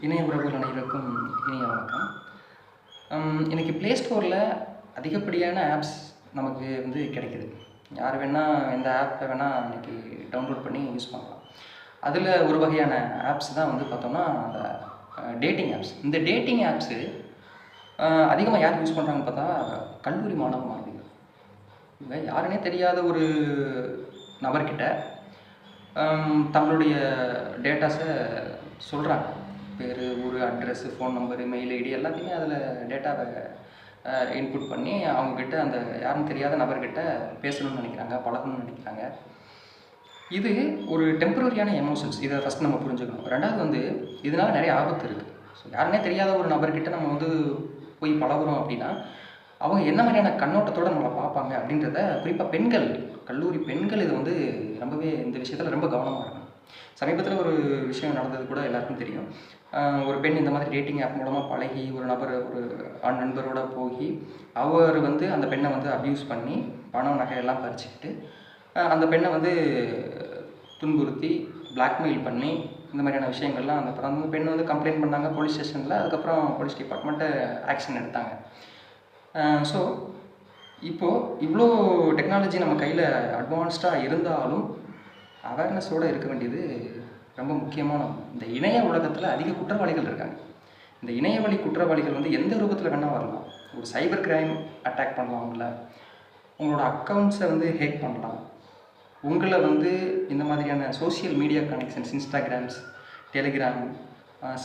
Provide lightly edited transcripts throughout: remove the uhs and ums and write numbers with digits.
இணைய உறவுகள் அனைவருக்கும் இனிய வணக்கம். இன்னைக்கு ப்ளே ஸ்டோரில் அதிகப்படியான ஆப்ஸ் நமக்கு கிடைக்குது. யார் வேணால் எந்த ஆப்பை வேணால் இன்னைக்கு டவுன்லோட் பண்ணி யூஸ் பண்ணலாம். அதில் ஒரு வகையான ஆப்ஸ் தான் பார்த்தோம்னா அந்த டேட்டிங் ஆப்ஸ். இந்த டேட்டிங் ஆப்ஸு அதிகமாக யார் யூஸ் பண்ணுறாங்கன்னு பார்த்தா கல்லூரி மாணவ மாணவிகள். இவங்க யாருன்னே தெரியாத ஒரு நபர்கிட்ட தங்களுடைய டேட்டாஸை சொல்கிறாங்க. பேர், ஊர், address, phone number, mail ID எல்லாத்தையுமே அதில் டேட்டாவை இன்புட் பண்ணி அவங்கக்கிட்ட அந்த யாரும் தெரியாத நபர்கிட்ட பேசணும்னு நினைக்கிறாங்க, பழகணும்னு நினைக்கிறாங்க. இது ஒரு டெம்பரரியான எமோஷன்ஸ். இதை ஃபஸ்ட் நம்ம புரிஞ்சுக்கணும். ரெண்டாவது இதனால் நிறைய ஆபத்து இருக்குது. ஸோ யாருன்னே தெரியாத ஒரு நபர்கிட்ட நம்ம போய் பழகுறோம் அப்படின்னா அவங்க என்ன மாதிரியான கண்ணோட்டத்தோடு நம்மளை பார்ப்பாங்க அப்படின்றத குறிப்பாக பெண்கள், கல்லூரி பெண்கள் இது ரொம்பவே இந்த விஷயத்தில் ரொம்ப கவனமாக இருக்கணும். சமீபத்தில் ஒரு விஷயம் நடந்தது கூட எல்லாருக்கும் தெரியும். ஒரு பெண் இந்த மாதிரி டேட்டிங் ஆப் மூலமாக பழகி ஒரு ஆண் நண்பரோட போய் அவர் அந்த பெண்ணை அப்யூஸ் பண்ணி பணம் நகையெல்லாம் பறிச்சுக்கிட்டு அந்த பெண்ணை துன்புறுத்தி பிளாக்மெயில் பண்ணி இந்த மாதிரியான விஷயங்கள்லாம் அந்த பெண் கம்ப்ளைண்ட் பண்ணாங்க போலீஸ் ஸ்டேஷனில். அதுக்கப்புறம் போலீஸ் டிபார்ட்மெண்ட்டு ஆக்ஷன் எடுத்தாங்க. ஸோ இப்போது இவ்வளோ டெக்னாலஜி நம்ம கையில் அட்வான்ஸ்டாக இருந்தாலும் அவேர்னஸோடு இருக்க வேண்டியது ரொம்ப முக்கியமான. இந்த இணைய உலகத்தில் அதிக குற்றவாளிகள் இருக்காங்க. இந்த இணையவழி குற்றவாளிகள் எந்த ரூபத்தில் வேணால் வரலாம். ஒரு சைபர் கிரைம் அட்டாக் பண்ணலாம், உங்களோட அக்கௌண்ட்ஸை ஹேக் பண்ணலாம், உங்களை இந்த மாதிரியான social media connections, Instagrams, Telegram,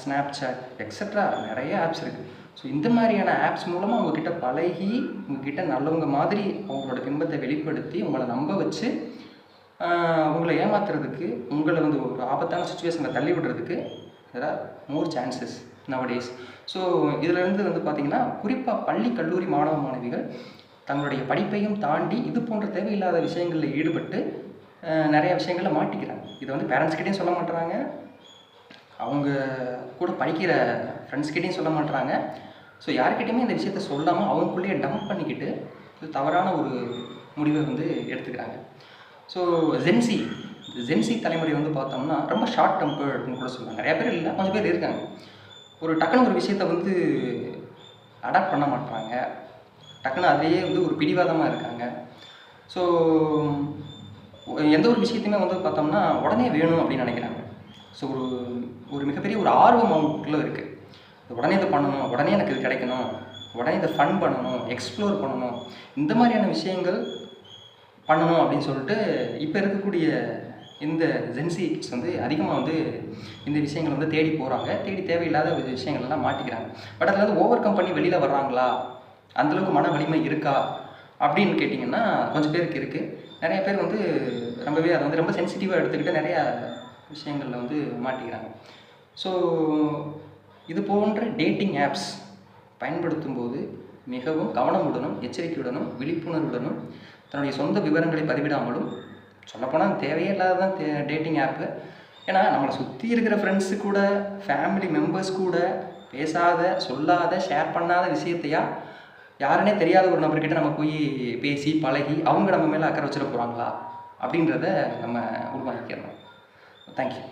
Snapchat extra நிறைய ஆப்ஸ் இருக்குது. ஸோ இந்த மாதிரியான ஆப்ஸ் மூலமாக உங்ககிட்ட பழகி உங்ககிட்ட நல்லவங்க மாதிரி அவங்களோட பிம்பத்தை வெளிப்படுத்தி உங்களை நம்ப வச்சு உங்களை ஏமாத்துறதுக்கு, உங்களை ஒரு ஆபத்தான சுச்சுவேஷனில் தள்ளி விடுறதுக்கு there are more chances nowadays. So இதிலேருந்து பார்த்திங்கன்னா குறிப்பாக பள்ளி கல்லூரி மாணவ மாணவிகள் தங்களுடைய படிப்பையும் தாண்டி இது போன்ற தேவையில்லாத விஷயங்களில் ஈடுபட்டு நிறைய விஷயங்களில் மாட்டிக்கிறாங்க. இதை பேரண்ட்ஸ்கிட்டையும் சொல்ல மாட்டுறாங்க, அவங்க கூட படிக்கிற ஃப்ரெண்ட்ஸ்கிட்டையும் சொல்ல மாட்டுறாங்க. ஸோ யார்கிட்டையுமே இந்த விஷயத்த சொல்லாமல் அவங்களுக்குள்ளேயே டம்ப் பண்ணிக்கிட்டு தவறான ஒரு முடிவை எடுத்துக்கிறாங்க. ஸோ ஜென்சி தலைமுறை பார்த்தோம்னா ரொம்ப ஷார்ட் டெம்பர் அப்படின்னு கூட சொல்லுவாங்க. நிறையா பேர் இல்லை, கொஞ்சம் பேர் இருக்காங்க. டக்குன்னு ஒரு விஷயத்தை அடாப்ட் பண்ண மாட்டாங்க. டக்குன்னு அதிலேயே ஒரு பிடிவாதமாக இருக்காங்க. ஸோ எந்த ஒரு விஷயத்தையுமே பார்த்தோம்னா உடனே வேணும் அப்படின்னு நினைக்கிறாங்க. ஸோ ஒரு மிகப்பெரிய ஒரு ஆர்வம் அவங்களுக்குள்ளே இருக்குது. உடனே இதை பண்ணணும், உடனே எனக்கு இது கிடைக்கணும், உடனே இதை ஃபன் பண்ணணும், எக்ஸ்ப்ளோர் பண்ணணும், இந்த மாதிரியான விஷயங்கள் பண்ணணும் அப்படின்னு சொல்லிட்டு இப்போ இருக்கக்கூடிய இந்த ஜென்சி கிட்ஸ் அதிகமாக இந்த விஷயங்கள் தேடி போகிறாங்க. தேடி தேவையில்லாத விஷயங்கள்லாம் மாட்டிக்கிறாங்க. பட் அதில் ஓவர் கம் பண்ணி வெளியில் வர்றாங்களா, அந்தளவுக்கு மன வலிமை இருக்கா அப்படின்னு கேட்டிங்கன்னா கொஞ்சம் பேருக்கு இருக்குது. நிறைய பேர் ரொம்பவே அதை ரொம்ப சென்சிட்டிவாக எடுத்துக்கிட்டு நிறையா விஷயங்களில் மாட்டிக்கிறாங்க. ஸோ இது போன்ற டேட்டிங் ஆப்ஸ் பயன்படுத்தும் போது மிகவும் கவனமுடனும், எச்சரிக்கையுடனும், விழிப்புணர்வுடனும், தன்னுடைய சொந்த விவரங்களை பதிவிடாமலும், சொல்லப்போனால் தேவையே இல்லாததான் டேட்டிங் ஆப்பு. ஏன்னா நம்மளை சுற்றி இருக்கிற ஃப்ரெண்ட்ஸு கூட, ஃபேமிலி மெம்பர்ஸ் கூட பேசாத, சொல்லாத, ஷேர் பண்ணாத விஷயத்தையா யாருன்னே தெரியாத ஒரு நபர்கிட்ட நம்ம போய் பேசி பழகி அவங்க நம்ம மேலே அக்கறை வச்சிட போகிறாங்களா அப்படின்றத நம்ம உருவாக்கிக்கிறோம். தேங்க்யூ.